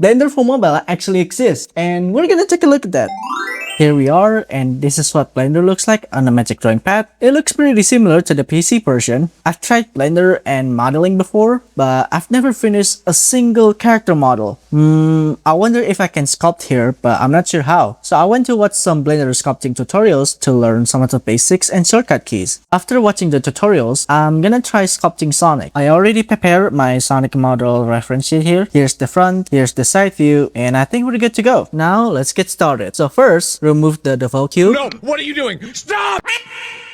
Blender for mobile actually exists, and we're gonna take a look at that. Here we are, and this is what Blender looks like on a Magic Drawing Pad. It looks pretty similar to the PC version. I've tried Blender and modeling before, but I've never finished a single character model. I wonder if I can sculpt here, but I'm not sure how. So I went to watch some Blender sculpting tutorials to learn some of the basics and shortcut keys. After watching the tutorials, I'm gonna try sculpting Sonic. I already prepared my Sonic model reference sheet here. Here's the front, here's the side view, and I think we're good to go. Now let's get started. So first, remove the default cube. No, what are you doing? Stop!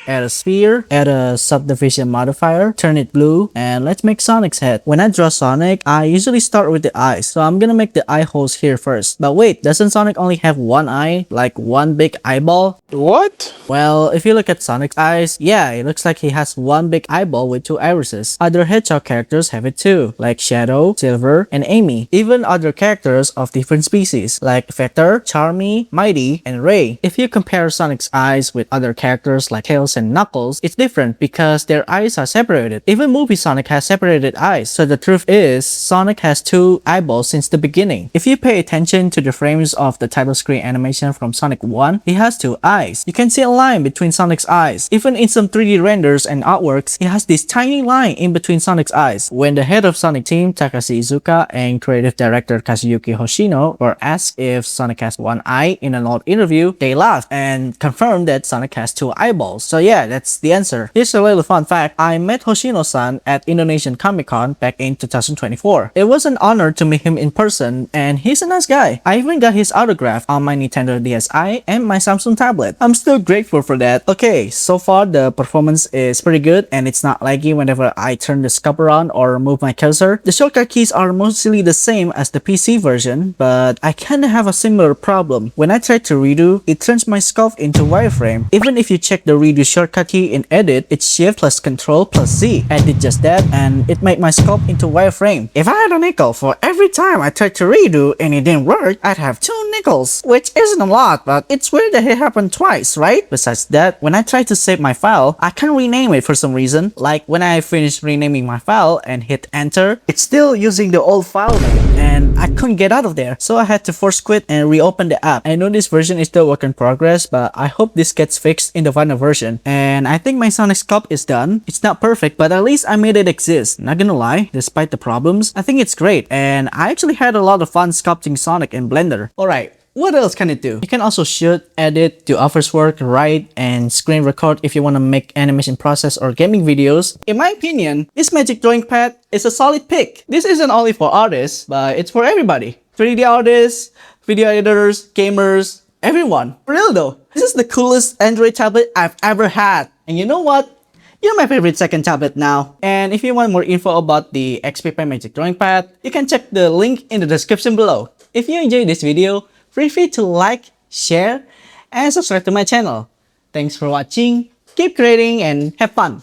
Add a sphere, add a subdivision modifier, turn it blue, and let's make Sonic's head. When I draw Sonic, I usually start with the eyes, so I'm gonna make the eye holes here first. But wait, doesn't Sonic only have one eye? Like one big eyeball? What? Well, if you look at Sonic's eyes, yeah, it looks like he has one big eyeball with two irises. Other Hedgehog characters have it too, like Shadow, Silver, and Amy. Even other characters of different species, like Vector, Charmy, Mighty, and Ray. If you compare Sonic's eyes with other characters like Tails and Knuckles, it's different because their eyes are separated. Even movie Sonic has separated eyes, so the truth is, Sonic has two eyeballs since the beginning. If you pay attention to the frames of the title screen animation from Sonic 1, he has two eyes. You can see a line between Sonic's eyes. Even in some 3D renders and artworks, he has this tiny line in between Sonic's eyes. When the head of Sonic team, Takashi Iizuka, and creative director Kazuyuki Hoshino were asked if Sonic has one eye in an old interview, they laughed and confirmed that Sonic has two eyeballs. So yeah, that's the answer. Here's a little fun fact. I met Hoshino-san at Indonesian Comic-Con back in 2024. It was an honor to meet him in person, and he's a nice guy. I even got his autograph on my Nintendo DSi and my Samsung tablet. I'm still grateful for that. Okay, so far the performance is pretty good and it's not laggy whenever I turn the scope on or move my cursor. The shortcut keys are mostly the same as the PC version, but I kinda have a similar problem. When I try to redo, it turns my sculpt into wireframe. Even if you check the redo shortcut key in edit, it's shift plus control plus Z. I did just that and it made my sculpt into wireframe. If I had a nickel for every time I tried to redo and it didn't work, I'd have 2 nickels, which isn't a lot, but it's weird that it happened twice, right? Besides that, when I try to save my file, I can't rename it for some reason. Like when I finish renaming my file and hit enter, it's still using the old file name and I couldn't get out of there. So I had to force quit and reopen the app. I know this version is still work in progress, but I hope this gets fixed in the final version. And I think my Sonic sculpt is done. It's not perfect, but at least I made it exist. Not gonna lie, despite the problems, I think it's great. And I actually had a lot of fun sculpting Sonic in Blender. Alright. What else can it do? You can also shoot, edit, do office work, write, and screen record if you want to make animation process or gaming videos. In my opinion, this Magic Drawing Pad is a solid pick. This isn't only for artists, but it's for everybody. 3D artists, video editors, gamers, everyone. For real though, this is the coolest Android tablet I've ever had. And you know what? You're my favorite second tablet now. And if you want more info about the XPPen Magic Drawing Pad, you can check the link in the description below. If you enjoyed this video, feel free to like, share, and subscribe to my channel. Thanks for watching, keep creating, and have fun!